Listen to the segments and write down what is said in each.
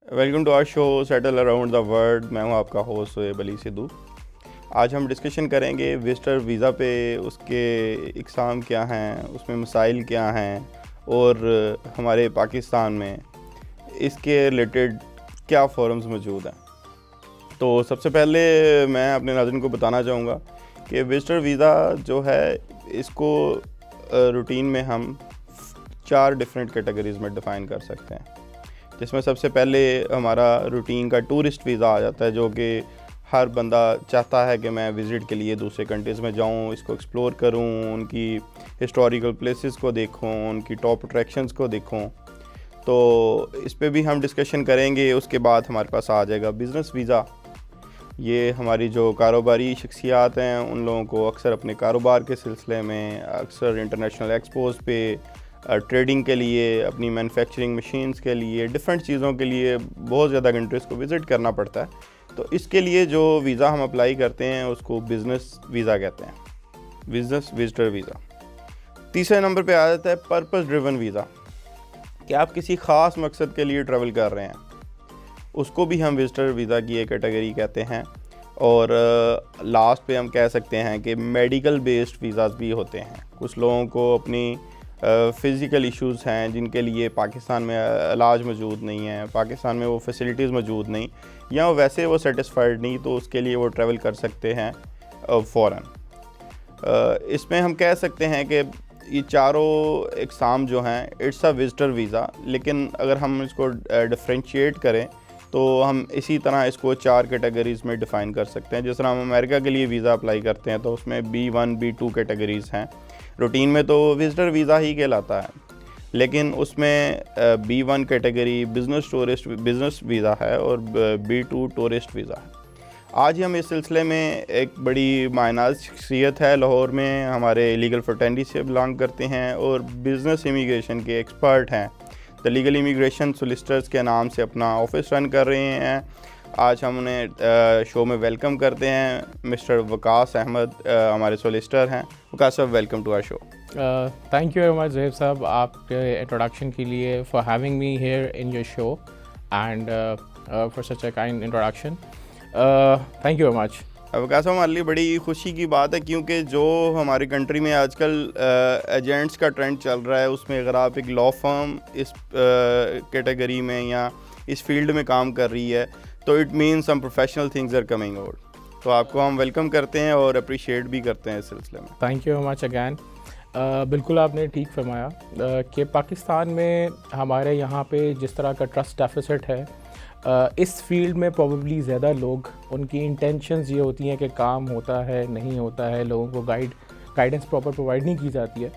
Welcome to our show settle around the world. मैं हूं आपका होस्ट सोएब अली सिद्धू। आज हम डिस्कशन करेंगे विजिटर वीज़ा पे उसके इकसाम क्या हैं, उसमें मसाइल क्या हैं और हमारे पाकिस्तान में इसके रिलेटेड क्या फोरम्स मौजूद हैं। तो सबसे पहले मैं अपने नाज़रीन को बताना चाहूँगा कि विजिटर वीज़ा जो है इसको रूटीन में हम 4 डिफरेंट कैटेगरीज़ में डिफ़ाइन कर सकते हैं, जिसमें सबसे पहले हमारा रूटीन का टूरिस्ट वीज़ा आ जाता है, जो कि हर बंदा चाहता है कि मैं विज़िट के लिए दूसरे कंट्रीज़ में जाऊं, इसको एक्सप्लोर करूं, उनकी हिस्टोरिकल प्लेसेस को देखूं, उनकी टॉप अट्रैक्शंस को देखूं। तो इस पे भी हम डिस्कशन करेंगे। उसके बाद हमारे पास आ जाएगा बिज़नेस वीज़ा। ये हमारी जो कारोबारी शख्सियात हैं उन लोगों को अक्सर अपने कारोबार के सिलसिले में, अक्सर इंटरनेशनल एक्सपोज पे ट्रेडिंग के लिए, अपनी मैन्युफैक्चरिंग मशीन्स के लिए, डिफरेंट चीज़ों के लिए बहुत ज़्यादा कंट्रीज़ को विज़िट करना पड़ता है। तो इसके लिए जो वीज़ा हम अप्लाई करते हैं उसको बिज़नेस वीज़ा कहते हैं, बिज़नेस विजिटर वीज़ा। तीसरे नंबर पे आ जाता है पर्पस ड्रिवन वीज़ा, कि आप किसी ख़ास मकसद के लिए ट्रैवल कर रहे हैं, उसको भी हम विजिटर वीज़ा की एक कैटेगरी कहते हैं। और लास्ट पे हम कह सकते हैं कि मेडिकल बेस्ड वीज़ाज़ भी होते हैं। कुछ लोगों को अपनी फ़िज़िकल इश्यूज़ हैं जिनके लिए पाकिस्तान में इलाज मौजूद नहीं है, पाकिस्तान में वो फैसिलिटीज़ मौजूद नहीं, या वैसे वो सेटिस्फाइड नहीं, तो उसके लिए वो ट्रैवल कर सकते हैं फ़ौरन। इसमें हम कह सकते हैं कि ये चारों इकसाम जो हैं इट्स अ विजिटर वीज़ा, लेकिन अगर हम इसको डिफ्रेंशिएट करें तो हम इसी तरह इसको 4 कैटेगरीज़ में डिफ़ाइन कर सकते हैं। जिस तरह हम अमेरिका के लिए वीज़ा अप्लाई करते हैं तो उसमें B1 B2 कैटेगरीज़ हैं। रूटीन में तो विज़िटर वीज़ा ही कहलाता है, लेकिन उसमें B1 कैटेगरी बिज़नेस वीज़ा है और B2 टूरिस्ट वीज़ा है। आज ही हम इस सिलसिले में एक बड़ी मायनाज़ शख्सियत है, लाहौर में हमारे लीगल फ्रेटर्निटी से बिलोंग करते हैं और बिज़नेस इमिग्रेशन के एक्सपर्ट हैं। द लीगल इमिग्रेशन सोलिसिटर्स के नाम से अपना ऑफिस रन कर रहे हैं। आज हम उन्हें शो में वेलकम करते हैं। मिस्टर वकास अहमद हमारे सोलिसिटर हैं। वकास साहब, welcome to our show. Thank you very much Zoheb साहब, आपके इंट्रोडक्शन के लिए, for having me here in your show and for such a kind introduction. Thank you very much. Waqas साहब, हमारे लिए बड़ी खुशी की बात है, क्योंकि जो हमारी कंट्री में आजकल एजेंट्स का ट्रेंड चल रहा है, उसमें अगर आप एक लॉ फर्म इस कैटेगरी में या इस फील्ड में काम कर रही है तो it means some professional things are coming out. तो आपको हम वेलकम करते हैं और अप्रिशिएट भी करते हैं इस सिलसिले में। Thank you very much again. बिल्कुल आपने ठीक फरमाया कि पाकिस्तान में हमारे यहाँ पे जिस तरह का ट्रस्ट डेफिसिट है, इस फील्ड में प्रोबेबली ज़्यादा लोग, उनकी इंटेंशंस ये होती हैं कि काम होता है नहीं होता है, लोगों को गाइडेंस प्रॉपर प्रोवाइड नहीं की जाती है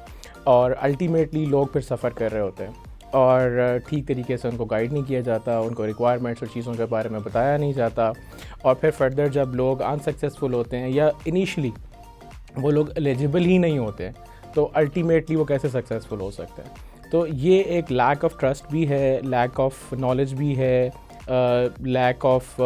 और अल्टीमेटली लोग फिर सफ़र कर रहे होते हैं और ठीक तरीके से उनको गाइड नहीं किया जाता, उनको रिक्वायरमेंट्स और चीज़ों के बारे में बताया नहीं जाता। और फिर फर्दर जब लोग अनसक्सेसफुल होते हैं या इनिशियली वो लोग एलिजिबल ही नहीं होते हैं, तो अल्टीमेटली वो कैसे सक्सेसफुल हो सकते हैं। तो ये एक लैक ऑफ ट्रस्ट भी है, लैक ऑफ नॉलेज भी है, लैक ऑफ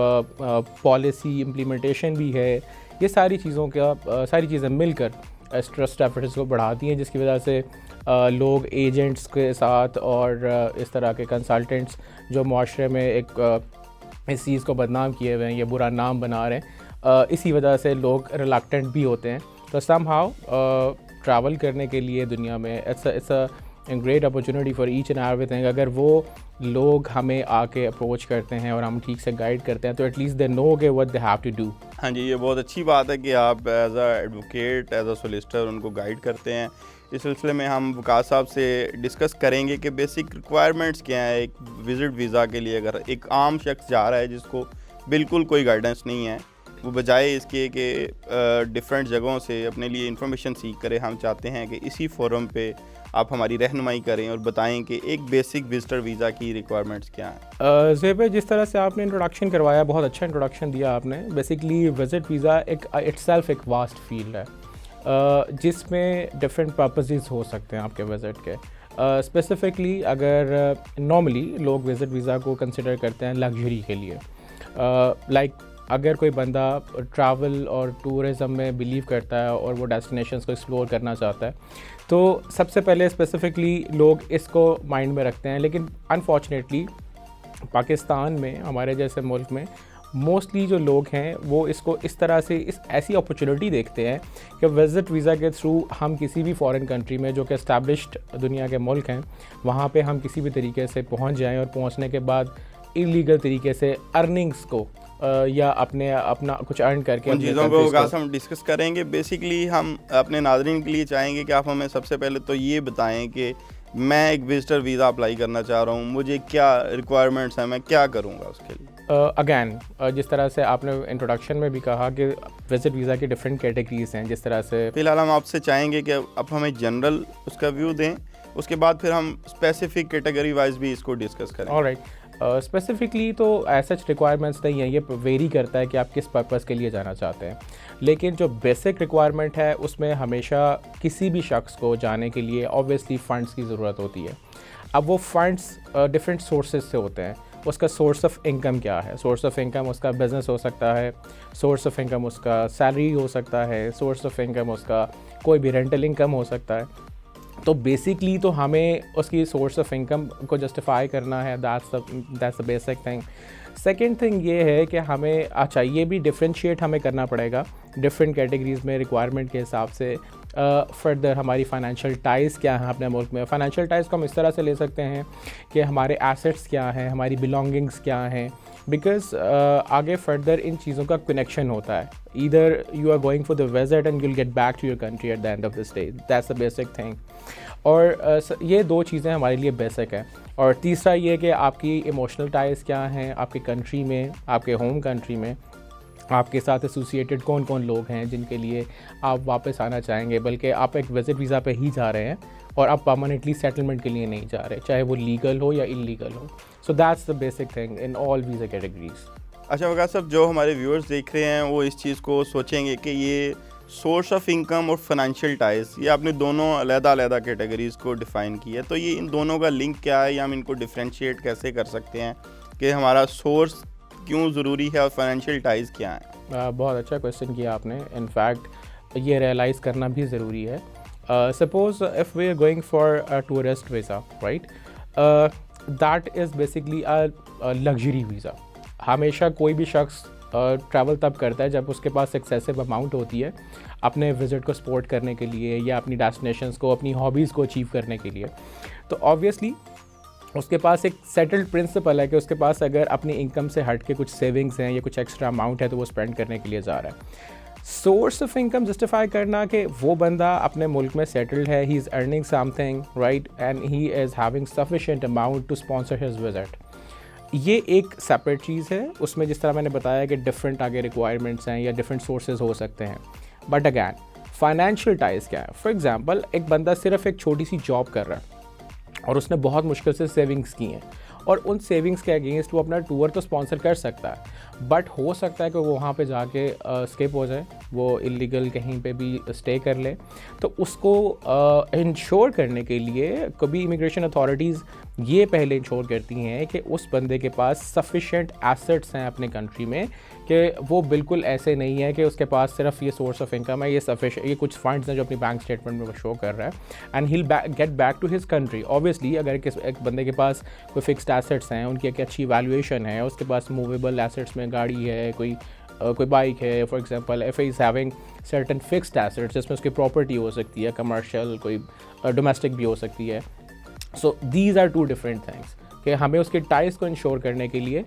पॉलिसी इम्प्लीमेंटेशन भी है। ये सारी चीज़ें मिलकर ट्रस्ट डेफिसिट को बढ़ाती हैं, जिसकी वजह से लोग एजेंट्स के साथ और इस तरह के कंसल्टेंट्स जो माशरे में एक इस चीज़ को बदनाम किए हुए हैं, ये बुरा नाम बना रहे हैं, इसी वजह से लोग रिलक्टेंट भी होते हैं। तो समहाउ ट्रैवल करने के लिए दुनिया में it's a great opportunity for each and everything. अगर वो लोग हमें आके अप्रोच करते हैं और हम ठीक से गाइड करते हैं तो एटलीस्ट दे नो के what they have to do. हाँ जी, ये बहुत अच्छी बात है कि आप as a advocate, as a solicitor उनको गाइड करते हैं। इस सिलसिले में हम वकास साहब से डिस्कस करेंगे कि बेसिक रिक्वायरमेंट्स क्या है एक विज़िट वीज़ा के लिए। अगर एक आम शख्स जा रहा है जिसको बिल्कुल कोई गाइडेंस नहीं है, वो बजाय इसके कि डिफरेंट जगहों से अपने लिए इंफॉर्मेशन सीख करे, हम चाहते हैं कि इसी फोरम पे आप हमारी रहनुमाई करें और बताएं कि एक बेसिक विजिटर वीज़ा की रिक्वायरमेंट्स क्या हैं। ज़ोएब, जिस तरह से आपने इंट्रोडक्शन करवाया, बहुत अच्छा इंट्रोडक्शन दिया आपने। बेसिकली विज़िट वीज़ा एक इट्सेल्फ एक वास्ट फील्ड है, जिसमें डिफरेंट पर्पसेस हो सकते हैं आपके विज़िट के। स्पेसिफिकली अगर नॉर्मली लोग विज़िट वीज़ा को कंसिडर करते हैं लग्जरी के लिए। लाइक अगर कोई बंदा ट्रैवल और टूरिज़म में बिलीव करता है और वो डेस्टिनेशंस को एक्सप्लोर करना चाहता है, तो सबसे पहले स्पेसिफ़िकली लोग इसको माइंड में रखते हैं। लेकिन अनफॉर्चुनेटली पाकिस्तान में, हमारे जैसे मुल्क में मोस्टली जो लोग हैं वो इसको इस तरह से ऐसी अपॉर्चुनिटी देखते हैं कि विज़िट वीज़ा के थ्रू हम किसी भी फॉरेन कंट्री में जो कि एस्टैब्लिश्ड दुनिया के मुल्क हैं वहाँ पे हम किसी भी तरीके से पहुँच जाएं और पहुँचने के बाद इलीगल तरीके से अर्निंग्स को या अपना कुछ अर्न करके उन चीज़ों को हम डिस्कस करेंगे। बेसिकली हम अपने नाज़रीन के लिए चाहेंगे कि आप हमें सबसे पहले तो ये बताएं कि मैं एक विजिटर वीज़ा अप्लाई करना चाह रहा हूँ, मुझे क्या रिक्वायरमेंट्स हैं, मैं क्या करूँगा उसके लिए। अगैन जिस तरह से आपने इंट्रोडक्शन में भी कहा कि विजिट वीज़ा की डिफरेंट कैटेगरीज हैं, जिस तरह से फ़िलहाल हम आपसे चाहेंगे कि आप हमें जनरल उसका व्यू दें, उसके बाद फिर हम स्पेसिफिक कैटेगरी वाइज भी इसको डिस्कस करें। ऑलराइट, स्पेसिफिकली तो ऐसा रिक्वायरमेंट्स नहीं है, ये वेरी करता है कि आप किस पर्पज़ के लिए जाना चाहते हैं, लेकिन जो बेसिक रिक्वायरमेंट है उसमें हमेशा किसी भी शख्स को जाने के लिए ऑब्वियसली फ़ंड्स की ज़रूरत होती है। अब वो फ़ंड्स डिफरेंट सोर्सेज से होते हैं। उसका सोर्स ऑफ इनकम क्या है? सोर्स ऑफ इनकम उसका बिज़नेस हो सकता है, सोर्स ऑफ इनकम उसका सैलरी हो सकता है, सोर्स ऑफ इनकम उसका कोई भी रेंटल इनकम हो सकता है। तो बेसिकली तो हमें उसकी सोर्स ऑफ इनकम को जस्टिफाई करना है, that's the basic thing. Second thing ये है कि हमें ये भी डिफ्रेंशिएट हमें करना पड़ेगा डिफरेंट कैटेगरीज़ में रिक्वायरमेंट के हिसाब से। फर्दर हमारी फाइनेंशियल टाइज़ क्या है अपने मुल्क में। फाइनेंशियल टाइज़ को हम इस तरह से ले सकते हैं कि हमारे एसेट्स क्या हैं, हमारी बिलोंगिंग्स क्या हैं, बिकॉज आगे फर्दर इन चीज़ों का कनेक्शन होता है। Either you are going for the visit and you'll get back to your country at the end of the stay, that's the basic thing. और ये दो चीज़ें हमारे लिए बेसिक है। और तीसरा ये कि आपकी इमोशनल टाइज़ क्या हैं आपकी कंट्री में, आपके होम कंट्री में, आपके साथ एसोसिएटेड कौन कौन लोग हैं जिनके लिए आप वापस आना चाहेंगे, बल्कि आप एक विज़िट वीज़ा पे ही जा रहे हैं और आप परमानेंटली सेटलमेंट के लिए नहीं जा रहे, चाहे वो लीगल हो या इलीगल हो। So that's the basic thing in all visa categories. अच्छा वकास साहब, जो हमारे व्यूअर्स देख रहे हैं वो इस चीज़ को सोचेंगे कि ये सोर्स ऑफ इनकम और फाइनेंशियल टाइज़, ये आपने दोनों अलग-अलग कैटेगरीज़ को डिफ़ाइन किया है, तो ये इन दोनों का लिंक क्या है या हम इनको डिफ्रेंशिएट कैसे कर सकते हैं कि हमारा सोर्स क्यों ज़रूरी है और फाइनेंशियल टाइज़ क्या है? बहुत अच्छा क्वेश्चन किया आपने। इनफैक्ट ये रियलाइज़ करना भी ज़रूरी है। Suppose if we are going for a tourist visa, right, that is basically a luxury visa. हमेशा कोई भी शख्स ट्रैवल तब करता है जब उसके पास एक्सेसिव अमाउंट होती है अपने विज़िट को सपोर्ट करने के लिए या अपनी डेस्टिनेशंस को, अपनी हॉबीज़ को अचीव करने के लिए। तो ऑब्वियसली उसके पास एक सेटल्ड प्रिंसिपल है कि उसके पास अगर अपनी इनकम से हट के कुछ सेविंग्स हैं या कुछ एक्स्ट्रा अमाउंट है तो वो स्पेंड करने के लिए जा रहा है। सोर्स ऑफ इनकम जस्टिफाई करना कि वो बंदा अपने मुल्क में सेटल्ड है, he is earning something, right, and he is having sufficient amount to sponsor his visit, ये एक सेपरेट चीज़ है। उसमें जिस तरह मैंने बताया कि डिफरेंट आगे रिक्वायरमेंट्स हैं या डिफरेंट सोर्सेज हो सकते हैं। बट अगैन फाइनेंशियल टाइज़ क्या है? फॉर एग्जांपल एक बंदा सिर्फ एक छोटी सी जॉब कर रहा है और उसने बहुत मुश्किल से सेविंग्स की हैं और उन सेविंग्स के अगेंस्ट वो अपना टूर तो स्पॉन्सर कर सकता है, बट हो सकता है कि वो वहाँ पे जाके स्किप हो जाए, वो इलीगल कहीं पे भी स्टे कर ले। तो उसको इंश्योर करने के लिए कभी इमिग्रेशन अथॉरिटीज़ ये पहले इंश्योर करती हैं कि उस बंदे के पास सफिशेंट एसेट्स हैं अपने कंट्री में, कि वो बिल्कुल ऐसे नहीं है कि उसके पास सिर्फ ये सोर्स ऑफ इनकम है, ये कुछ फंड्स हैं जो अपनी बैंक स्टेटमेंट में वो शो कर रहा है, and he get back to his country. Obviously अगर एक बंदे के पास कोई फिक्स्ड एसेट्स हैं, उनकी एक अच्छी वैल्यूएशन है, उसके पास मूवेबल एसेट्स में गाड़ी है, कोई बाइक है, for example if he is having certain fixed assets जिसमें उसकी प्रॉपर्टी हो सकती है, कमर्शियल, कोई डोमेस्टिक भी हो सकती है। So these are two different things कि हमें उसके टाइज़ को इंश्योर करने के लिए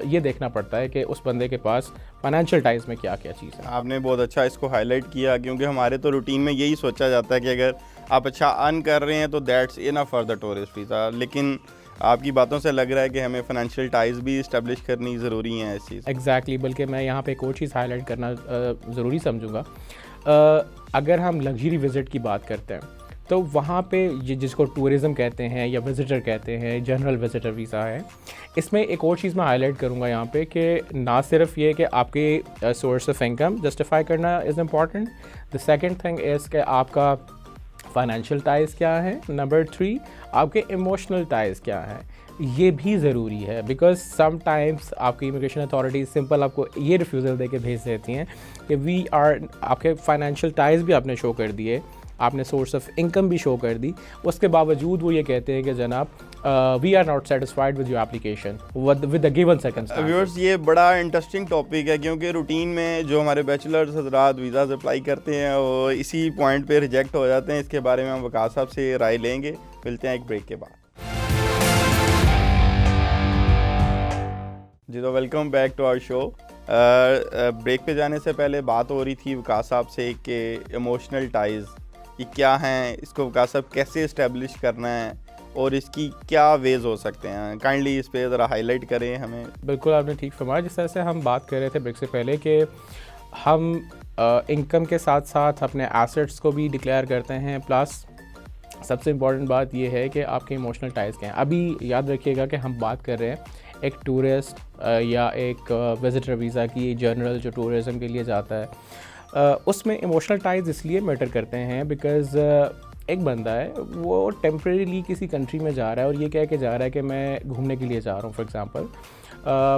ये देखना पड़ता है कि उस बंदे के पास फाइनेंशियल टाइज़ में क्या क्या चीज़ है। आपने बहुत अच्छा इसको हाईलाइट किया, क्योंकि हमारे तो रूटीन में यही सोचा जाता है कि अगर आप अच्छा अर्न कर रहे हैं तो that's enough for the tourist visa, लेकिन आपकी बातों से लग रहा है कि हमें फाइनेंशियल टाइज़ भी इस्टेब्लिश करनी ज़रूरी है इस चीज़। एग्जैक्टली, बल्कि मैं यहाँ पे एक और चीज़ हाईलाइट करना ज़रूरी समझूँगा। अगर हम लग्जरी विज़िट की बात करते हैं तो वहाँ पे जिसको टूरिज़म कहते हैं या विज़िटर कहते हैं, जनरल विज़िटर वीज़ा है, इसमें एक और चीज़ मैं हाईलाइट करूँगा यहाँ पे कि ना सिर्फ ये कि आपके सोर्स ऑफ इनकम जस्टिफाई करना is important, the second thing is कि आपका फाइनेंशियल टाइज़ क्या है, नंबर 3 आपके इमोशनल टाइज़ क्या है, ये भी ज़रूरी है। बिकॉज समटाइम्स आपकी इमिग्रेशन अथॉरिटीज़ सिंपल आपको ये रिफ्यूज़ल दे के भेज देती हैं कि आपके फाइनेंशियल टाइज़ भी आपने शो कर दिए, आपने सोर्स ऑफ इनकम भी शो कर दी, उसके बावजूद वो ये कहते हैं कि जनाब we are not satisfied with your application with the given circumstances. Viewers, ये बड़ा इंटरेस्टिंग टॉपिक है क्योंकि रूटीन में जो हमारे बैचलर्स हजरात वीज़ाज़ अप्लाई करते हैं वो इसी पॉइंट पे रिजेक्ट हो जाते हैं। इसके बारे में हम वकास साहब से राय लेंगे। मिलते हैं एक ब्रेक के बाद। जी तो welcome back to our show. Break पे जाने से पहले बात हो रही थी वकास साहब से कि इमोशनल टाइज़ ये क्या हैं, इसको वकास साहब कैसे इस्टेब्लिश करना है और इसकी क्या वेज हो सकते हैं। काइंडली इस पे ज़रा हाईलाइट करें हमें। बिल्कुल आपने ठीक फरमाया। जिस तरह से हम बात कर रहे थे ब्रेक से पहले कि हम इनकम के साथ साथ अपने एसेट्स को भी डिक्लेयर करते हैं, प्लस सबसे इम्पॉर्टेंट बात यह है कि आपके इमोशनल टाइज़ क्या हैं। अभी याद रखिएगा कि हम बात कर रहे हैं एक टूरिस्ट या एक विज़िटर वीज़ा की, जनरल जो टूरिज़म के लिए जाता है, उसमें इमोशनल टाइज़ इसलिए मैटर करते हैं बिकॉज़ एक बंदा है वो टेम्परेरीली किसी कंट्री में जा रहा है और ये कह के जा रहा है कि मैं घूमने के लिए जा रहा हूँ for example,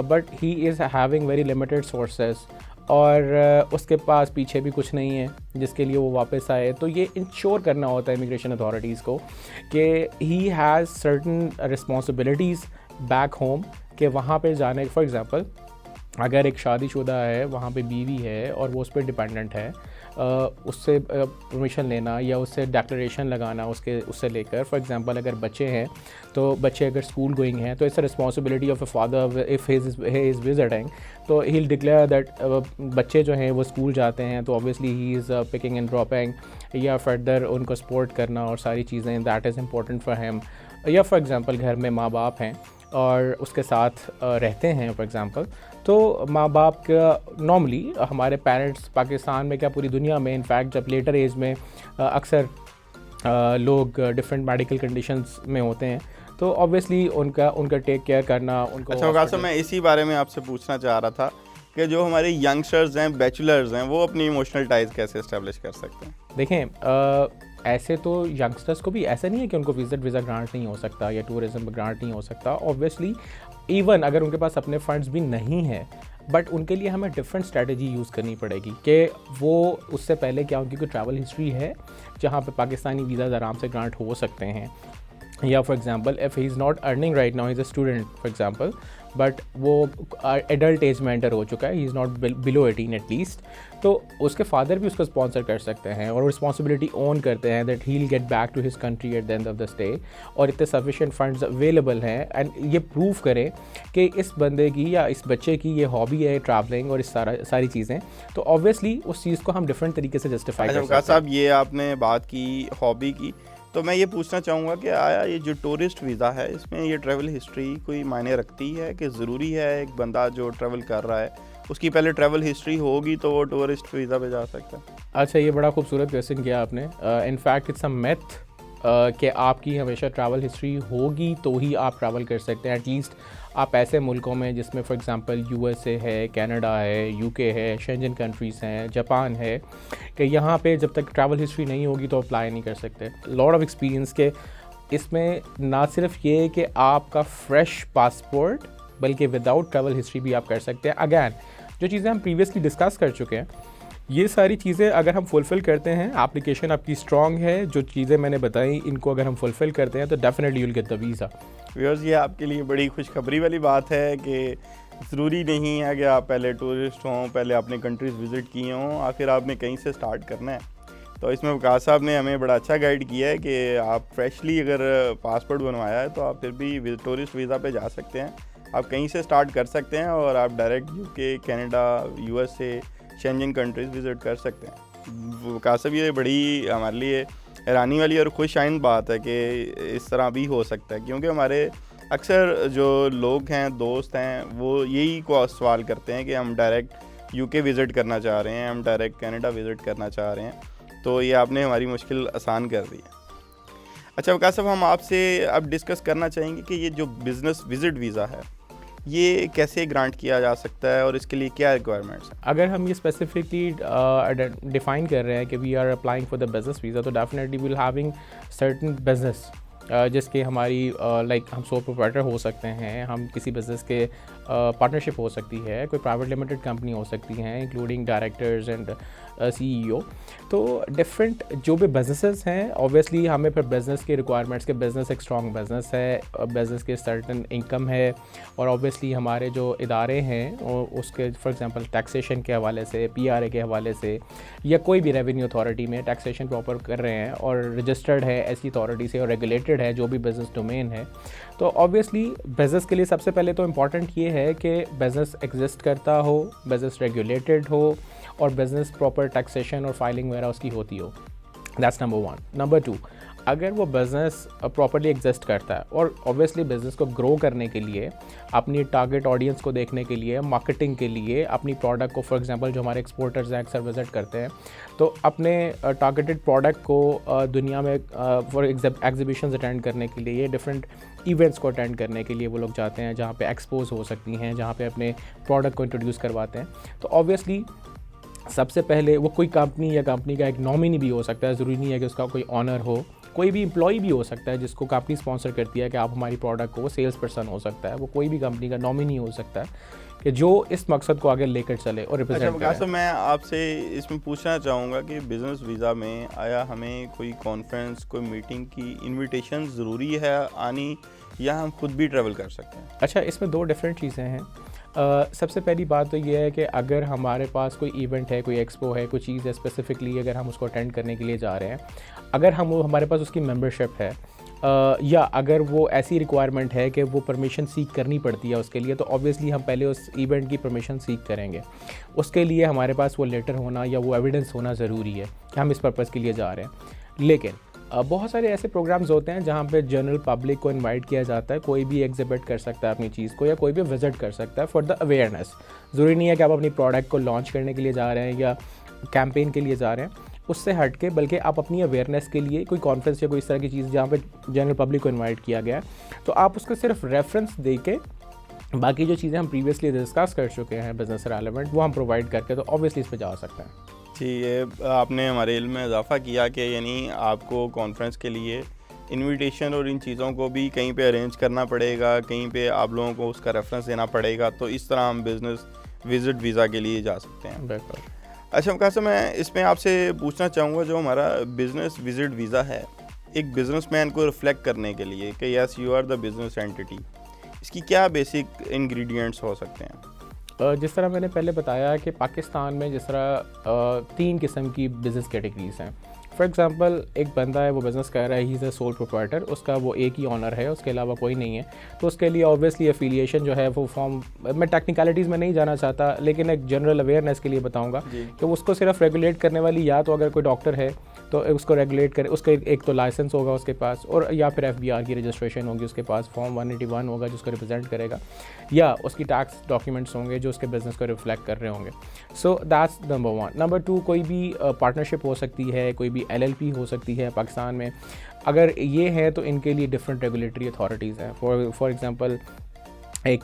but he is having very limited sources और उसके पास पीछे भी कुछ नहीं है जिसके लिए वो वापस आए। तो ये इंश्योर करना होता है इमिग्रेशन अथॉरिटीज़ को कि he has certain responsibilities back home, कि वहाँ पे जाने, फॉर एग्ज़ाम्पल अगर एक शादीशुदा है, वहाँ पे बीवी है और वो उस पर डिपेंडेंट है, उससे परमिशन लेना या उससे डिक्लेरेशन लगाना उससे लेकर, फॉर एग्ज़ाम्पल अगर बच्चे हैं तो बच्चे अगर स्कूल गोइंग हैं तो it's a responsibility of a father if he is visiting, तो ही विल डिक्लेयर दैट बच्चे जो हैं वो स्कूल जाते हैं तो obviously he is picking and dropping या फर्दर उनको सपोर्ट करना और सारी चीज़ें, that is important for him. या फॉर एग्ज़ाम्पल घर में माँ बाप हैं और उसके साथ रहते हैं फॉर एग्ज़ाम्पल, तो माँ बाप का नॉर्मली हमारे पेरेंट्स पाकिस्तान में क्या पूरी दुनिया में इनफैक्ट जब लेटर एज में अक्सर लोग डिफरेंट मेडिकल कंडीशंस में होते हैं तो ऑब्वियसली उनका टेक केयर करना उनको। अच्छा वकास, मैं इसी बारे में आपसे पूछना चाह रहा था कि जो हमारे यंगस्टर्स हैं, बैचलर्स हैं, वो अपनी इमोशनल टाइज कैसे इस्टेब्लिश कर सकते हैं। देखें ऐसे तो यंगस्टर्स को भी ऐसा नहीं है कि उनको वीज़ा ग्रांट नहीं हो सकता या टूरिज़्म ग्रांट नहीं हो सकता। ऑब्वियसली इवन अगर उनके पास अपने फ़ंड्स भी नहीं हैं, बट उनके लिए हमें डिफरेंट स्ट्रेटजी यूज़ करनी पड़ेगी कि वो उससे पहले क्या उनकी कोई ट्रैवल हिस्ट्री है जहाँ पे पाकिस्तानी वीज़ाज़ आराम से ग्रांट हो सकते हैं, या for example if he is not earning right now, is a student for example, but वो एडल्ट एज में एंटर हो चुका है, he is not below 18 at least, तो उसके फादर भी उसको स्पॉन्सर कर सकते हैं और रिस्पॉन्सिबिलिटी ओन करते हैं that he will get back to his country at the end of the stay, और इतने सफिशिएंट फंड्स अवेलेबल हैं एंड ये प्रूव करें कि इस बंदे की या इस बच्चे की ये हॉबी है ट्रैवलिंग और इस सारी चीज़ें, तो ऑब्वियसली उस चीज़ को हम डिफरेंट तरीके से जस्टिफाई कर सकते हैं। साहब ये आपने बात की हॉबी की, तो मैं ये पूछना चाहूँगा कि आया ये जो टूरिस्ट वीज़ा है इसमें ये ट्रैवल हिस्ट्री कोई मायने रखती है कि ज़रूरी है एक बंदा जो ट्रैवल कर रहा है उसकी पहले ट्रैवल हिस्ट्री होगी तो वो टूरिस्ट वीज़ा पे जा सकता है? अच्छा, ये बड़ा खूबसूरत क्वेश्चन किया आपने। इनफैक्ट इट्स अ मैथ कि आपकी हमेशा ट्रैवल हिस्ट्री होगी तो ही आप ट्रैवल कर सकते हैं। एटलीस्ट आप ऐसे मुल्कों में जिसमें फॉर एग्ज़ाम्पल USA है, कनाडा है, UK है, शेंजन कंट्रीज़ हैं, जापान है, कि यहाँ पे जब तक ट्रैवल हिस्ट्री नहीं होगी तो अप्लाई नहीं कर सकते। लॉट ऑफ एक्सपीरियंस के इसमें ना सिर्फ ये कि आपका फ्रेश पासपोर्ट बल्कि विदाउट ट्रैवल हिस्ट्री भी आप कर सकते हैं। अगैन जो चीज़ें हम प्रीवियसली डिस्कस कर चुके हैं, ये सारी चीज़ें अगर हम फुलफ़िल करते हैं, एप्लीकेशन आपकी स्ट्रॉन्ग है, जो चीज़ें मैंने बताई इनको अगर हम फुलफ़िल करते हैं तो definitely you will get the visa. Viewers, ये आपके लिए बड़ी खुशखबरी वाली बात है कि ज़रूरी नहीं है कि आप पहले टूरिस्ट हों, पहले आपने कंट्रीज़ विज़िट की हों, आखिर आपने कहीं से स्टार्ट करना है। तो इसमें वकास साहब ने हमें बड़ा अच्छा गाइड किया है कि आप फ्रेशली अगर पासपोर्ट बनवाया है तो आप फिर भी टूरिस्ट वीज़ा पे जा सकते हैं, आप कहीं से स्टार्ट कर सकते हैं और आप direct UK, Canada, USA, Schengen countries visit कर सकते हैं। वकास साहब, ये बड़ी हमारे लिए हैरानी वाली और खुश आइंद बात है कि इस तरह भी हो सकता है, क्योंकि हमारे अक्सर जो लोग हैं, दोस्त हैं, वो यही को सवाल करते हैं कि हम डायरेक्ट UK विज़िट करना चाह रहे हैं, हम डायरेक्ट कनाडा विज़िट करना चाह रहे हैं, तो ये आपने हमारी मुश्किल आसान कर दी है। अच्छा वकास साहब, हम आपसे अब डिस्कस करना चाहेंगे कि ये जो बिज़नेस विज़िट वीज़ा है ये कैसे ग्रांट किया जा सकता है और इसके लिए क्या रिक्वायरमेंट्स हैं? अगर हम ये स्पेसिफिकली डिफ़ाइन कर रहे हैं कि we are applying for the business visa, तो definitely will having certain business जिसके हमारी लाइक हम सोल प्रोप्राइटर हो सकते हैं, हम किसी बिज़नेस के पार्टनरशिप हो सकती है, कोई प्राइवेट लिमिटेड कंपनी हो सकती हैं इंक्लूडिंग डायरेक्टर्स एंड CEO। तो डिफरेंट जो भी बिजनेसेस हैं, ऑब्वियसली हमें फिर बिज़नेस के रिक्वायरमेंट्स के, बिज़नेस एक स्ट्रॉन्ग बिज़नेस है, बिज़नेस के सर्टन इनकम है, और ऑब्वियसली हमारे जो इदारे हैं उसके फॉर एग्जांपल टैक्सेशन के हवाले से, PRA के हवाले से, या कोई भी रेवेन्यू अथॉरिटी में टैक्सेशन प्रॉपर कर रहे हैं और रजिस्टर्ड है ऐसी अथॉरिटी से और रेगुलेटेड है जो भी बिज़नेस डोमेन है, तो ऑब्वियसली बिज़नेस के लिए सबसे पहले तो इम्पॉर्टेंट ये है कि बिज़नेस एग्जिस्ट करता हो, बिज़नेस रेगुलेटेड हो, और बिज़नेस प्रॉपर टैक्सेशन और फाइलिंग वगैरह उसकी होती हो। That's number 1। नंबर 2, अगर वो बिज़नेस प्रॉपर्ली एग्जिस्ट करता है और ऑब्वियसली बिज़नेस को ग्रो करने के लिए, अपनी टारगेट ऑडियंस को देखने के लिए, मार्केटिंग के लिए, अपनी प्रोडक्ट को, फॉर एग्जांपल जो हमारे एक्सपोर्टर्स हैं अक्सर विज़िट करते हैं, तो अपने टारगेटेड प्रोडक्ट को दुनिया में फॉर एग्जीबिशंस अटेंड करने के लिए, डिफरेंट इवेंट्स को अटेंड करने के लिए वो लोग जाते हैं, जहाँ पे एक्सपोज हो सकती हैं, जहाँ पे अपने प्रोडक्ट को इंट्रोड्यूस करवाते हैं। तो ऑब्वियसली सबसे पहले वो कोई कंपनी या कंपनी का एक नॉमिनी भी हो सकता है, ज़रूरी नहीं है कि उसका कोई ऑनर हो, कोई भी एम्प्लॉय भी हो सकता है जिसको कंपनी स्पॉन्सर करती है कि आप हमारी प्रोडक्ट को, सेल्स पर्सन हो सकता है, वो कोई भी कंपनी का नॉमिनी हो सकता है कि जो इस मकसद को आगे लेकर चले और रिप्रेजेंट करे। अच्छा, मैं आपसे इसमें पूछना चाहूँगा कि बिज़नेस वीज़ा में आया हमें कोई कॉन्फ्रेंस, कोई मीटिंग की इनविटेशन ज़रूरी है आनी, या हम खुद भी ट्रैवल कर सकते हैं? अच्छा, इसमें 2 डिफरेंट चीज़ें हैं। सबसे पहली बात तो ये है कि अगर हमारे पास कोई इवेंट है, कोई एक्सपो है, कोई चीज़ है स्पेसिफिकली, अगर हम उसको अटेंड करने के लिए जा रहे हैं, अगर हमारे पास उसकी मेंबरशिप है, या अगर वो ऐसी रिक्वायरमेंट है कि वो परमिशन सीक करनी पड़ती है उसके लिए, तो ऑब्वियसली हम पहले उस इवेंट की परमिशन सीक करेंगे। उसके लिए हमारे पास वो लेटर होना या वो एविडेंस होना ज़रूरी है कि हम इस पर्पज़ के लिए जा रहे हैं। लेकिन बहुत सारे ऐसे प्रोग्राम्स होते हैं जहाँ पे जनरल पब्लिक को इनवाइट किया जाता है, कोई भी एग्जिबिट कर सकता है अपनी चीज़ को, या कोई भी विज़िट कर सकता है फॉर द अवेयरनेस। ज़रूरी नहीं है कि आप अपनी प्रोडक्ट को लॉन्च करने के लिए जा रहे हैं या कैंपेन के लिए जा रहे हैं, उससे हट के, बल्कि आप अपनी अवेयरनेस के लिए कोई कॉन्फ्रेंस या कोई इस तरह की चीज़ जहाँ पे जनरल पब्लिक को इन्वाइट किया गया है, तो आप उसको सिर्फ रेफरेंस दे के बाकी जो चीज़ें हम प्रीवियसली डिस्कस कर चुके हैं बिज़नेस रेलेवेंट, वो हम प्रोवाइड करके तो ऑब्वियसली इस पर जा सकते हैं। जी, ये आपने हमारे इल्म में इजाफ़ा किया कि यानी आपको कॉन्फ्रेंस के लिए इनविटेशन और इन चीज़ों को भी कहीं पे अरेंज करना पड़ेगा, कहीं पे आप लोगों को उसका रेफरेंस देना पड़ेगा, तो इस तरह हम बिज़नेस विज़िट वीज़ा के लिए जा सकते हैं। बिल्कुल। अच्छा वकास, मैं इसमें आपसे पूछना चाहूँगा, जो हमारा बिज़नेस विज़िट वीज़ा है एक बिज़नेसमैन को रिफ्लेक्ट करने के लिए कि yes you are the business entity, इसकी क्या बेसिक इंग्रेडिएंट्स हो सकते हैं? जिस तरह मैंने पहले बताया कि पाकिस्तान में जिस तरह 3 किस्म की बिज़नेस कैटेगरीज़ हैं। फॉर एग्ज़ाम्पल, एक बंदा है, वो बिज़नेस कर रहा है, he is a sole proprietor, उसका वो एक ही ऑनर है, उसके अलावा कोई नहीं है, तो उसके लिए ऑब्वियसली एफिलिएशन जो है वो फॉर्म, मैं टेक्निकलिटीज़ में नहीं जाना चाहता, लेकिन एक जनरल अवेयरनेस के लिए बताऊंगा कि उसको सिर्फ रेगुलेट करने वाली, या तो अगर कोई डॉक्टर है तो उसको रेगुलेट करे, उसका एक तो लाइसेंस होगा उसके पास, और या फिर FBR की रजिस्ट्रेशन होगी उसके पास, फॉर्म 181 होगा जिसको रिप्रेजेंट करेगा, या उसकी टैक्स डॉक्यूमेंट्स होंगे जो उसके बिज़नेस को रिफ्लेक्ट कर रहे होंगे। So that's number 1। नंबर 2, कोई भी पार्टनरशिप हो सकती है, कोई भी LLP हो सकती है पाकिस्तान में। अगर ये है तो इनके लिए डिफरेंट रेगुलेटरी अथॉरिटीज़ हैं। फॉर एग्ज़ाम्पल, एक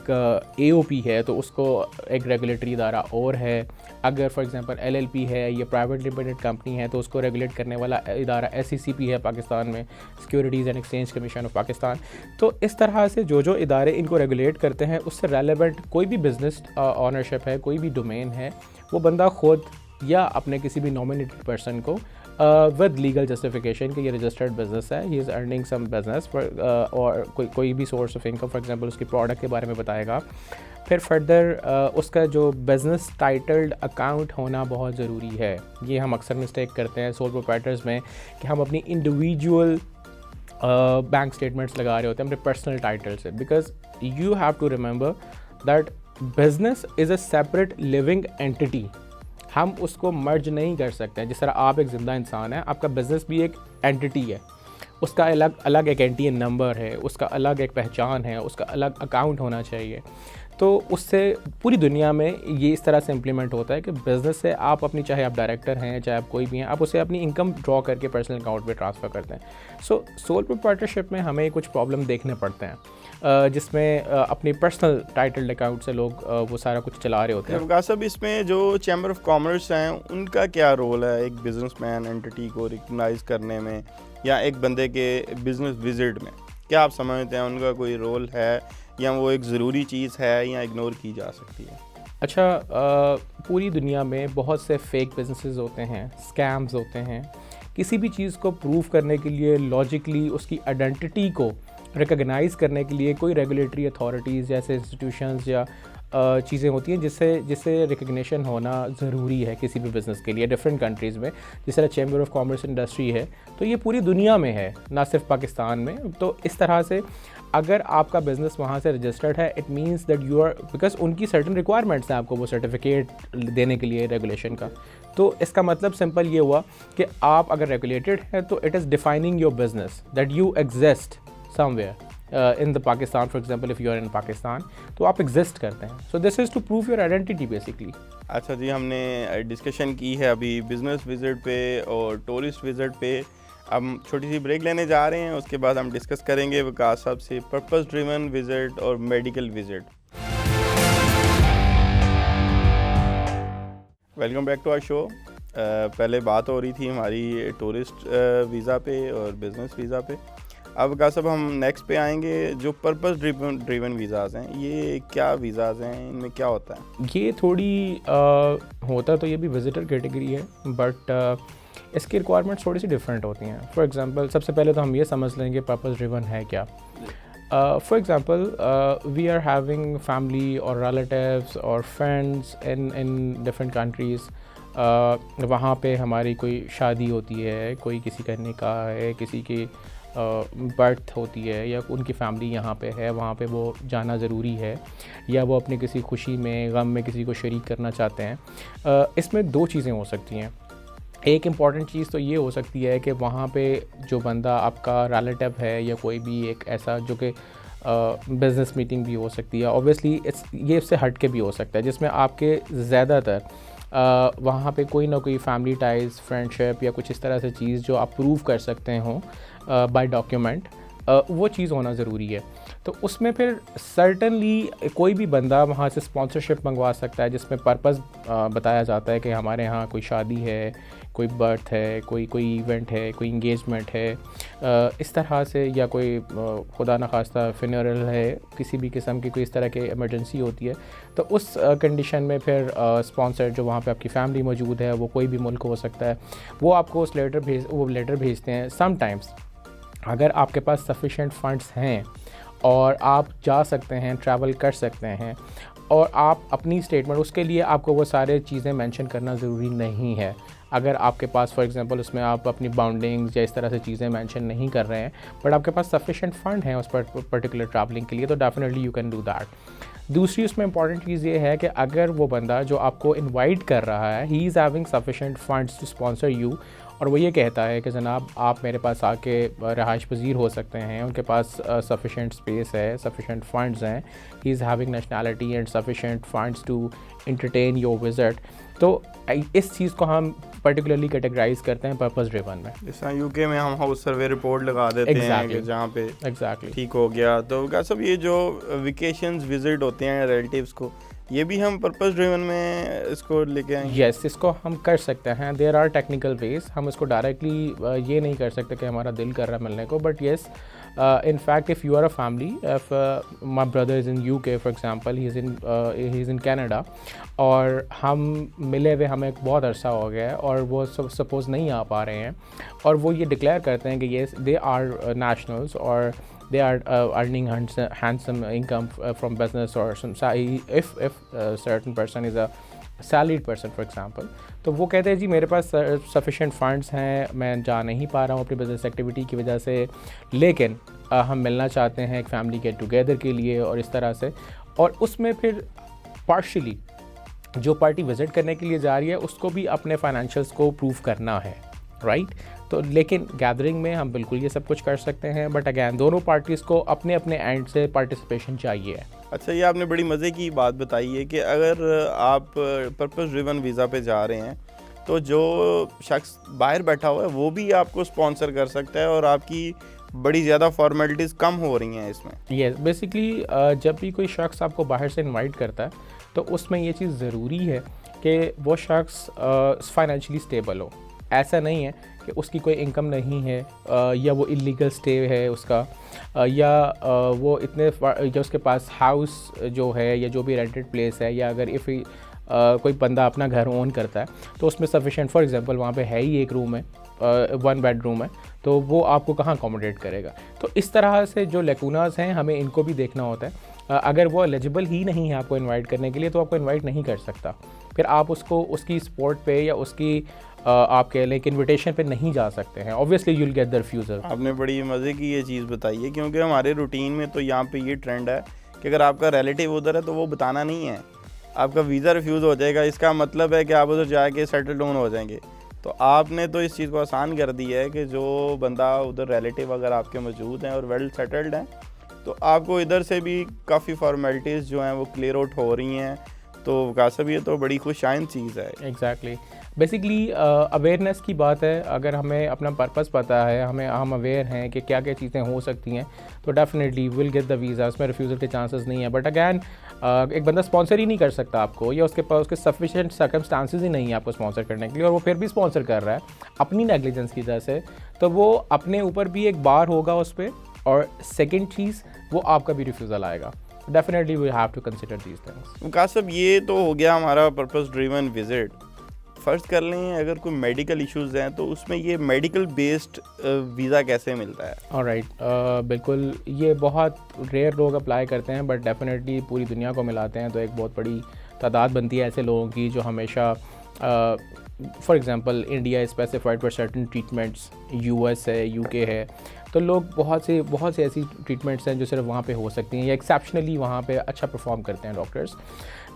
AOP है तो उसको एक रेगुलेटरी इदारा और है। अगर फॉर एग्जांपल LLP है, ये प्राइवेट लिमिटेड कंपनी है, तो उसको रेगुलेट करने वाला इदारा SECP है पाकिस्तान में, securities and exchange commission of Pakistan. तो इस तरह से जो इदारे इनको रेगुलेट करते हैं, उससे रेलेवेंट कोई भी बिज़नेस ऑनरशिप है, कोई भी डोमेन है, वो बंदा खुद या अपने किसी भी नॉमिनेटेड पर्सन को विद लीगल जस्टिफिकेशन कि ये रजिस्टर्ड बिजनेस है, he is earning some business, और कोई भी source of income, for example उसकी प्रोडक्ट के बारे में बताएगा। फिर फर्दर उसका जो बिज़नेस टाइटल्ड अकाउंट होना बहुत ज़रूरी है। ये हम अक्सर मिस्टेक करते हैं सोल प्रोप्राइटर्स में कि हम अपनी इंडिविजुअल बैंक स्टेटमेंट्स लगा रहे होते हैं अपने पर्सनल टाइटल से, because you have to remember that business is a separate living entity. हम उसको मर्ज नहीं कर सकते हैं। जिस तरह आप एक ज़िंदा इंसान है, आपका बिज़नेस भी एक एंटिटी है, उसका अलग एक एंटिटी नंबर है, उसका अलग एक पहचान है, उसका अलग अकाउंट होना चाहिए। तो उससे पूरी दुनिया में ये इस तरह से इम्प्लीमेंट होता है कि बिज़नेस से आप अपनी, चाहे आप डायरेक्टर हैं, चाहे आप कोई भी हैं, आप उसे अपनी इनकम ड्रॉ करके पर्सनल अकाउंट पे ट्रांसफ़र करते हैं। सो सोल प्रोप्राइटरशिप में हमें कुछ प्रॉब्लम देखने पड़ते हैं, जिसमें अपनी पर्सनल टाइटल्ड अकाउंट से लोग वो सारा कुछ चला रहे होते हैं। वकास साहब, इसमें जो चैम्बर ऑफ कॉमर्स हैं उनका क्या रोल है एक बिजनेसमैन एंटिटी को रिकग्नाइज़ करने में, या एक बंदे के बिज़नेस विज़िट में, क्या आप समझते हैं उनका कोई रोल है या वो एक ज़रूरी चीज़ है या इग्नोर की जा सकती है? अच्छा, पूरी दुनिया में बहुत से फेक बिजनेसेस होते हैं, स्कैम्स होते हैं। किसी भी चीज़ को प्रूव करने के लिए लॉजिकली उसकी आइडेंटिटी को रिकॉग्नाइज करने के लिए कोई रेगुलेटरी अथॉरिटीज़ जैसे इंस्टीट्यूशंस या चीज़ें होती हैं जिससे रिकग्निशन होना ज़रूरी है किसी भी बिज़नेस के लिए डिफरेंट कंट्रीज़ में। जिस तरह चैम्बर ऑफ कॉमर्स इंडस्ट्री है, तो ये पूरी दुनिया में है, ना सिर्फ पाकिस्तान में। तो इस तरह से अगर आपका बिज़नेस वहाँ से रजिस्टर्ड है, it means that you are, because उनकी सर्टेन रिक्वायरमेंट्स हैं आपको वो सर्टिफिकेट देने के लिए रेगुलेशन का। तो इसका मतलब सिंपल ये हुआ कि आप अगर रेगुलेटेड हैं तो it is defining your business that you exist somewhere in the Pakistan. For example if you are in Pakistan, तो आप एग्जिस्ट करते हैं। So this is to prove your identity basically. अच्छा जी, हमने डिस्कशन की है अभी बिज़नेस विज़िट पे और टूरिस्ट विज़िट पे। अब छोटी सी ब्रेक लेने जा रहे हैं, उसके बाद हम डिस्कस करेंगे विकास साहब से पर्पस ड्रिवन विज़िट और medical visit. Welcome back to our show. पहले बात हो रही थी हमारी टूरिस्ट वीज़ा पे और बिज़नेस वीज़ा पे। अब विकास साहब हम नेक्स्ट पे आएंगे, जो पर्पस ड्रिवन वीज़ाज़ हैं, ये क्या वीज़ाज़ हैं, इनमें क्या होता है? ये थोड़ी होता तो ये भी विजिटर कैटेगरी है, बट इसकी रिक्वायरमेंट्स थोड़ी सी डिफरेंट होती हैं। फॉर एग्जांपल सबसे पहले तो हम ये समझ लेंगे पर्पस ड्रिवन है क्या। For example we are having family और रिलेटिव्स और फ्रेंड्स इन डिफरेंट कंट्रीज़। वहाँ पे हमारी कोई शादी होती है, कोई किसी का निकाह है, किसी की बर्थ होती है, या उनकी फैमिली यहाँ पे है, वहाँ पे वो जाना ज़रूरी है, या वो अपनी किसी खुशी में गम में किसी को शरीक करना चाहते हैं। इसमें दो चीज़ें हो सकती हैं। एक इम्पॉर्टेंट चीज़ तो ये हो सकती है कि वहाँ पे जो बंदा आपका रिलेटिव है या कोई भी एक ऐसा जो कि बिज़नेस मीटिंग भी हो सकती है, ऑब्वियसली ये इससे हट के भी हो सकता है, जिसमें आपके ज़्यादातर वहाँ पे कोई ना कोई फैमिली टाइज, फ्रेंडशिप या कुछ इस तरह से चीज़ जो आप प्रूव कर सकते हो बाय डॉक्यूमेंट, वो चीज़ होना ज़रूरी है। तो उसमें फिर सर्टनली कोई भी बंदा वहाँ से स्पॉन्सरशिप मंगवा सकता है, जिसमें पर्पस बताया जाता है कि हमारे यहाँ कोई शादी है, कोई बर्थ है, कोई इवेंट है, कोई इंगेजमेंट है, इस तरह से, या कोई खुदा न खास्ता फ्यूनरल है, किसी भी किस्म की कोई इस तरह की इमरजेंसी होती है। तो उस कंडीशन में फिर स्पॉन्सर जो वहाँ पे आपकी फैमिली मौजूद है, वो कोई भी मुल्क हो सकता है, वो आपको उस लेटर भेजते हैं। समटाइम्स अगर आपके पास सफिशेंट फंड्स हैं और आप जा सकते हैं, ट्रैवल कर सकते हैं, और आप अपनी स्टेटमेंट, उसके लिए आपको वो सारे चीज़ें मेंशन करना ज़रूरी नहीं है। अगर आपके पास फॉर एग्जांपल उसमें आप अपनी बाउंडिंग्स या इस तरह से चीज़ें मेंशन नहीं कर रहे हैं, बट आपके पास सफिशेंट फ़ंड हैं उस पर्टिकुलर ट्रैवलिंग के लिए, तो definitely you can do that. दूसरी उसमें इंपॉर्टेंट चीज़ ये है कि अगर वो बंदा जो आपको इनवाइट कर रहा है, he is having sufficient funds to sponsor you, और वो ये कहता है कि जनाब आप मेरे पास आके रहाइश पजीर हो सकते हैं, उनके पास सफिशेंट स्पेस है, सफिशेंट फंड्स हैं, he is having nationality and sufficient funds to entertain your visit, तो इस चीज़ को हम पर्टिकुलरली कैटेगराइज करते हैं पर्पस ड्रिवन में। जैसा यूके में हम हाउस सर्वे रिपोर्ट लगा देते हैं कि जहाँ पे ठीक हो गया। तो क्या सब ये जो वेकेशंस विजिट होते हैं रिलेटिव्स को, ये भी हम पर्पस ड्रिवन में इसको लेके आएंगे? यस, इसको हम कर सकते हैं। देयर आर टेक्निकल वेज, हम इसको डायरेक्टली ये नहीं कर सकते कि हमारा दिल कर रहा है मिलने को, but yes, in fact if you are a family, if my brother is in UK for example, he's in Canada, और हम मिले हुए हमें बहुत अरसा हो गया है और वो सपोज़ नहीं आ पा रहे हैं, और वो ये डिक्लेयर करते हैं कि येस दे आर नेशनल्स और they are earning handsome income from business, or some if certain person is a salaried person for example, तो वो कहते हैं जी मेरे पास sufficient funds हैं, मैं जा नहीं पा रहा हूँ अपनी बिजनेस एक्टिविटी की वजह से, लेकिन हम मिलना चाहते हैं एक फैमिली गेट टुगेदर के लिए, और इस तरह से। और उसमें फिर पार्शली जो पार्टी विज़िट करने के लिए जा रही है उसको भी अपने फाइनेंशियल्स को प्रूव करना है, राइट। तो लेकिन गैदरिंग में हम बिल्कुल ये सब कुछ कर सकते हैं, बट अगैन दोनों पार्टीज़ को अपने अपने एंड से पार्टिसिपेशन चाहिए। अच्छा, ये आपने बड़ी मज़े की बात बताई है कि अगर आप पर्पस ड्रिवन वीज़ा पे जा रहे हैं तो जो शख्स बाहर बैठा हुआ है वो भी आपको स्पॉन्सर कर सकता है और आपकी बड़ी ज़्यादा फॉर्मेलिटीज़ कम हो रही हैं इसमें। यस, बेसिकली जब भी कोई शख्स आपको बाहर से इनवाइट करता है तो उसमें ये चीज़ ज़रूरी है कि वो शख्स फाइनेंशियली स्टेबल हो। ऐसा नहीं है कि उसकी कोई इनकम नहीं है, या वो इलीगल स्टे है उसका, या वो या उसके पास हाउस जो है या जो भी रेंटेड प्लेस है, या अगर इफ़ कोई बंदा अपना घर ओन करता है तो उसमें सफिशेंट, फॉर एग्जांपल वहाँ पे है ही एक रूम है, 1 बेडरूम है, तो वो आपको कहाँ अकोमोडेट करेगा। तो इस तरह से जो लेकुनास हैं हमें इनको भी देखना होता है। अगर वो एलिजिबल ही नहीं है आपको इनवाइट करने के लिए तो आपको इनवाइट नहीं कर सकता, फिर आप उसको उसकी सपोर्ट पे या उसकी आप कह लें कि इन्विटेशन पे नहीं जा सकते हैं। Obviously you will get the refusal. आपने बड़ी मज़े की ये चीज़ बताई है, क्योंकि हमारे रूटीन में तो यहाँ पे ये ट्रेंड है कि अगर आपका रिलेटिव उधर है तो वो बताना नहीं है, आपका वीज़ा रिफ्यूज़ हो जाएगा, इसका मतलब है कि आप उधर जाके सेटल डाउन हो जाएंगे। तो आपने तो इस चीज़ को आसान कर दिया है कि जो बंदा उधर रिलेटिव अगर आपके मौजूद हैं और वेल सेटल्ड हैं तो आपको इधर से भी काफ़ी फॉर्मेलिटीज़ जो हैं वो क्लियर आउट हो रही हैं। तो कासब ये तो बड़ी खुशाइन चीज़ है। एग्जैक्टली, बेसिकली अवेयरनेस की बात है। अगर हमें अपना पर्पस पता है, हम अवेयर हैं कि क्या क्या चीज़ें हो सकती हैं, तो definitely will get the visa, उसमें रिफ्यूज़ल के चांसेस नहीं है। बट अगैन एक बंदा स्पॉन्सर ही नहीं कर सकता आपको, या उसके पास उसके सफिशेंट सर्कमस्टांसेस ही नहीं है आपको स्पॉन्सर करने के लिए, और वो फिर भी स्पॉन्सर कर रहा है अपनी नेग्लिजेंस की वजह से, तो वो अपने ऊपर भी एक बार होगा उस पर, और सेकेंड चीज़ वो आपका भी रिफ्यूज़ल आएगा। Definitely we have to consider these things. कासब ये तो हो गया हमारा पर्पस ड्रिवन विजिट। फ़र्ज़ कर लें अगर कोई मेडिकल इश्यूज़ हैं तो उसमें ये मेडिकल बेस्ड वीज़ा कैसे मिलता है? ऑलराइट, बिल्कुल, ये बहुत रेयर लोग अप्लाई करते हैं, बट डेफिनेटली पूरी दुनिया को मिलाते हैं तो एक बहुत बड़ी तादाद बनती है ऐसे लोगों की जो हमेशा, for example India specified for certain treatments, US है, यूके है, तो लोग बहुत से ऐसी ट्रीटमेंट्स हैं जो सिर्फ वहाँ पे हो सकती हैं, या एक्सेप्शनली वहाँ पे अच्छा परफॉर्म करते हैं डॉक्टर्स।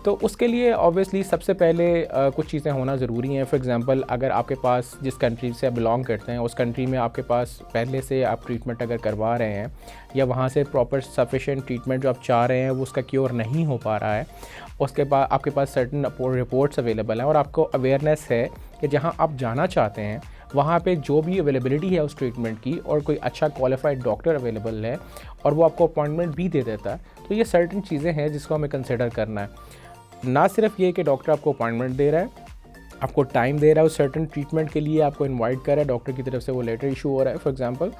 तो उसके लिए ऑब्वियसली सबसे पहले कुछ चीज़ें होना ज़रूरी हैं। फॉर एग्जांपल अगर आपके पास जिस कंट्री से आप बिलोंग करते हैं उस कंट्री में आपके पास पहले से आप ट्रीटमेंट अगर करवा रहे हैं, या वहाँ से प्रॉपर सफिशेंट ट्रीटमेंट जो आप चाह रहे हैं वो उसका क्योर नहीं हो पा रहा है, उसके बाद आपके पास सर्टन रिपोर्ट्स अवेलेबल हैं और आपको अवेयरनेस है कि जहाँ आप जाना चाहते हैं वहाँ पे जो भी अवेलेबिलिटी है उस ट्रीटमेंट की, और कोई अच्छा क्वालिफाइड डॉक्टर अवेलेबल है और वो आपको अपॉइंटमेंट भी दे देता है, तो ये सर्टन चीज़ें हैं जिसको हमें कंसिडर करना है। ना सिर्फ ये कि डॉक्टर आपको अपॉइंटमेंट दे रहा है, आपको टाइम दे रहा है उस सर्टन ट्रीटमेंट के लिए, आपको इनवाइट कर रहा है, डॉक्टर की तरफ से वो लेटर इशू हो रहा है फॉर एग्जांपल।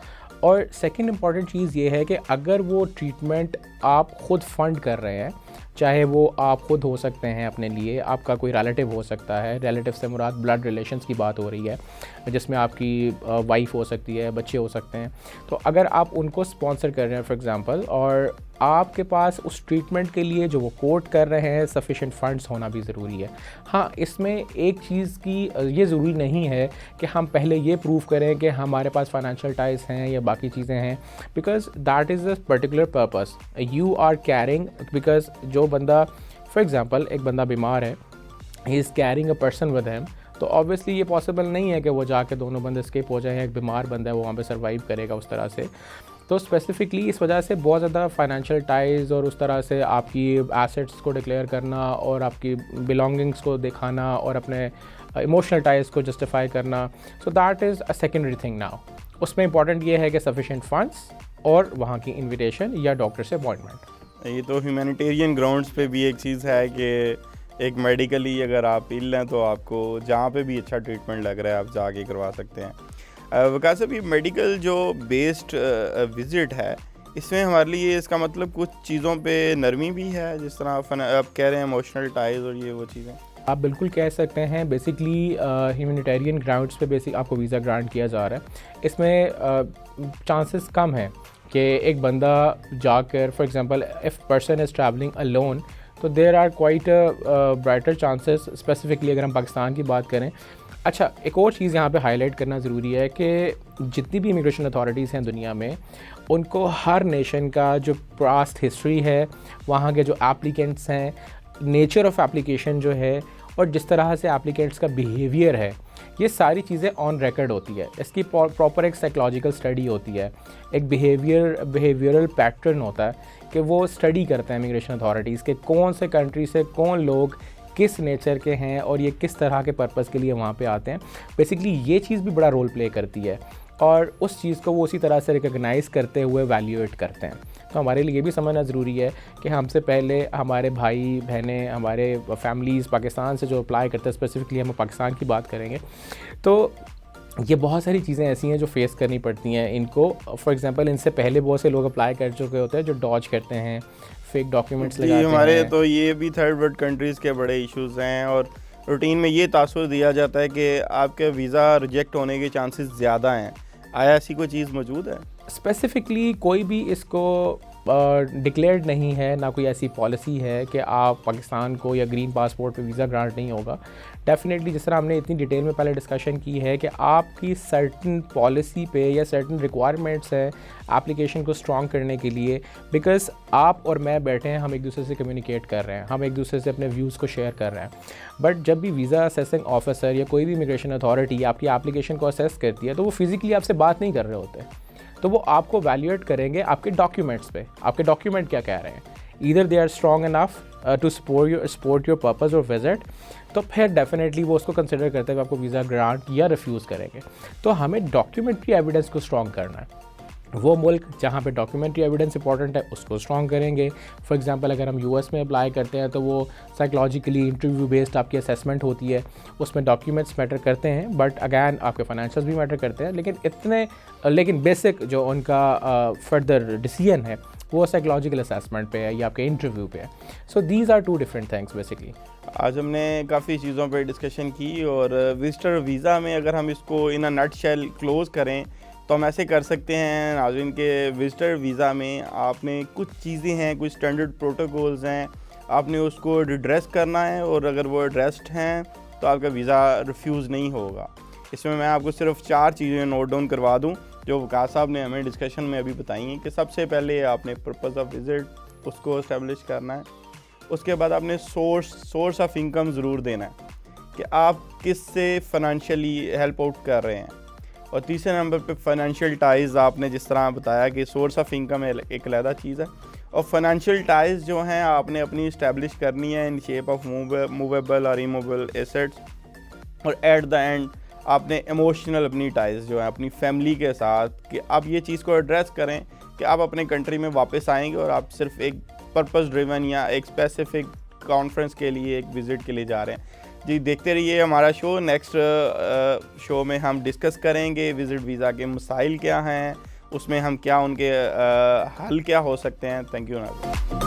और सेकंड इंपॉर्टेंट चीज़ ये है कि अगर वो ट्रीटमेंट आप खुद फंड कर रहे हैं, चाहे वो आप खुद हो सकते हैं अपने लिए, आपका कोई रिलेटिव हो सकता है, रिलेटिव से मुराद ब्लड रिलेशंस की बात हो रही है, जिसमें आपकी वाइफ हो सकती है, बच्चे हो सकते हैं, तो अगर आप उनको स्पॉन्सर कर रहे हैं फॉर एग्जांपल, और आपके पास उस ट्रीटमेंट के लिए जो वो कोट कर रहे हैं सफिशेंट फंड्स होना भी ज़रूरी है। हाँ, इसमें एक चीज़ की ये ज़रूरी नहीं है कि हम पहले ये प्रूव करें कि हमारे पास फाइनेंशियल टाइज हैं या बाकी चीज़ें हैं, because that is a particular purpose you are carrying. Because जो बंदा, फॉर एग्ज़ाम्पल एक बंदा बीमार है, he is carrying a person with him, तो ऑब्वियसली ये पॉसिबल नहीं है कि वो जाके दोनों बंदे स्किप हो जाएं, एक बीमार बंदा है वो वहाँ पे सर्वाइव करेगा उस तरह से। तो स्पेसिफिकली इस वजह से बहुत ज़्यादा फाइनेंशियल टाइज़ और उस तरह से आपकी एसेट्स को डिक्लेयर करना और आपकी बिलोंगिंग्स को दिखाना और अपने इमोशनल टाइज़ को जस्टिफाई करना, so that is a secondary thing now. उसमें इंपॉर्टेंट ये है कि सफिशेंट फंड्स और वहाँ की इन्विटेशन या डॉक्टर से अपॉइंटमेंट। ये तो ह्यूमैनिटेरियन ग्राउंड्स पे भी एक चीज़ है कि एक मेडिकली अगर आप इल हैं तो आपको जहाँ पे भी अच्छा ट्रीटमेंट लग रहा है आप जाके करवा सकते हैं। वकास साहब, ये मेडिकल जो बेस्ड विज़िट है, इसमें हमारे लिए इसका मतलब कुछ चीज़ों पे नरमी भी है, जिस तरह आप कह रहे हैं इमोशनल टाइज और ये वो चीज़ें? आप बिल्कुल कह सकते हैं। बेसिकली ह्यूमैनिटेरियन ग्राउंड्स पे बेसिक आपको वीज़ा ग्रांट किया जा रहा है। इसमें चांसेस कम है कि एक बंदा जाकर, for example if person is travelling alone, तो there are quite brighter chances, specifically अगर हम पाकिस्तान की बात करें। अच्छा, एक और चीज़ यहाँ पे हाईलाइट करना ज़रूरी है कि जितनी भी इमिग्रेशन अथॉरिटीज़ हैं दुनिया में, उनको हर नेशन का जो पास्ट हिस्ट्री है, वहाँ के जो एप्लीकेंट्स हैं, नेचर ऑफ एप्लीकेशन जो है, और जिस तरह से एप्लीकेंट्स का बिहेवियर है, ये सारी चीज़ें ऑन रिकॉर्ड होती है। इसकी प्रॉपर एक साइकोलॉजिकल स्टडी होती है, एक बिहेवियरल पैटर्न होता है कि वो स्टडी करते हैं इमिग्रेशन अथॉरिटीज़ के कौन से कंट्री से कौन लोग किस नेचर के हैं और ये किस तरह के पर्पस के लिए वहाँ पे आते हैं। बेसिकली ये चीज़ भी बड़ा रोल प्ले करती है, और उस चीज़ को वो उसी तरह से रिकॉग्नाइज़ करते हुए वैल्यूएट करते हैं। तो हमारे लिए भी समझना ज़रूरी है कि हमसे पहले हमारे भाई बहनें, हमारे फैमिलीज़ पाकिस्तान से जो अप्लाई करते हैं, स्पेसिफिकली हम पाकिस्तान की बात करेंगे, तो ये बहुत सारी चीज़ें ऐसी हैं जो फेस करनी पड़ती हैं इनको। फॉर एग्जांपल इनसे पहले बहुत से लोग अप्लाई कर चुके होते हैं जो डॉज करते हैं, फेक डॉक्यूमेंट्स जी, लगाते हमारे हैं। तो ये भी थर्ड वर्ल्ड कंट्रीज़ के बड़े इश्यूज हैं, और रूटीन में ये तासुर दिया जाता है कि आपके वीज़ा रिजेक्ट होने के चांसेस ज़्यादा हैं। आया ऐसी कोई चीज़ मौजूद है? स्पेसिफिकली कोई भी इसको डिक्लेयर्ड नहीं है, ना कोई ऐसी पॉलिसी है कि आप पाकिस्तान को या ग्रीन पासपोर्ट पे वीज़ा ग्रांट नहीं होगा। डेफिनेटली जिस तरह हमने इतनी डिटेल में पहले डिस्कशन की है कि आपकी सर्टन पॉलिसी पे या सर्टन रिक्वायरमेंट्स है एप्लीकेशन को स्ट्रॉन्ग करने के लिए, बिकॉज आप और मैं बैठे हैं, हम एक दूसरे से कम्युनिकेट कर रहे हैं, हम एक दूसरे से अपने व्यूज़ को शेयर कर रहे हैं। बट जब भी वीज़ा असेसिंग ऑफिसर या कोई भी इमिग्रेशन अथॉरिटी आपकी एप्लीकेशन को असेस करती है तो वो फिज़िकली आपसे बात नहीं कर रहे होते, तो वो आपको वैल्यूएट करेंगे आपके डॉक्यूमेंट्स पे, आपके डॉक्यूमेंट क्या कह रहे हैं। Either they are strong enough to support your purpose और विजिट, तो फिर डेफिनेटली वो उसको कंसिडर करते हुए आपको वीज़ा ग्रांट या रिफ्यूज़ करेंगे। तो हमें डॉक्यूमेंट्री एविडेंस को स्ट्रॉन्ग करना है। वो मुल्क जहाँ पे डॉक्यूमेंट्री एविडेंस इंपॉर्टेंट है उसको स्ट्रॉन्ग करेंगे। फॉर एग्जांपल अगर हम यूएस में अप्लाई करते हैं तो वो साइकोलॉजिकली इंटरव्यू बेस्ड आपकी असेसमेंट होती है, उसमें डॉक्यूमेंट्स मैटर करते हैं, बट अगैन आपके फाइनेंशियल्स भी मैटर करते हैं, लेकिन बेसिक जो उनका फर्दर डिसीजन है वो साइकोलॉजिकल असेसमेट पे है या आपके इंटरव्यू पे है। So these are two different things basically. आज हमने काफ़ी चीज़ों पर डिस्कशन की, और विजिटर वीज़ा में अगर हम इसको इन अ नटशेल क्लोज़ करें तो हम ऐसे कर सकते हैं नाज़रीन के विजिटर वीज़ा में आपने कुछ चीज़ें हैं, कुछ स्टैंडर्ड प्रोटोकॉल्स हैं, आपने उसको एड्रेस करना है, और अगर वो एड्रेस्ड हैं तो आपका वीज़ा रिफ्यूज़ नहीं होगा। इसमें मैं आपको सिर्फ 4 चीज़ें नोट डाउन करवा दूं जो वकास साहब ने हमें डिस्कशन में अभी बताई हैं कि सबसे पहले आपने पर्पज़ ऑफ विज़िट उसको इस्टेब्लिश करना है। उसके बाद आपने सोर्स ऑफ इनकम ज़रूर देना है कि आप किससे फ़ाइनेंशियली हेल्प आउट कर रहे हैं। और तीसरे नंबर पे फाइनेंशियल टाइज़, आपने जिस तरह बताया कि सोर्स ऑफ इनकम एक अलग चीज़ है, और फाइनेंशियल टाइज़ जो हैं आपने अपनी इस्टेब्लिश करनी है इन शेप ऑफ मूवेबल और इमूवेबल एसेट्स। और एट द एंड आपने इमोशनल अपनी टाइज़ जो है अपनी फैमिली के साथ, कि आप ये चीज़ को एड्रेस करें कि आप अपने कंट्री में वापस आएंगे और आप सिर्फ एक पर्पस ड्रिवन या एक स्पेसिफिक कॉन्फ्रेंस के लिए, एक विज़िट के लिए जा रहे हैं। जी, देखते रहिए हमारा शो। नेक्स्ट शो में हम डिस्कस करेंगे विज़िट वीज़ा के मसाइल क्या हैं, उसमें हम क्या उनके हल क्या हो सकते हैं। थैंक यू नाज़रीन।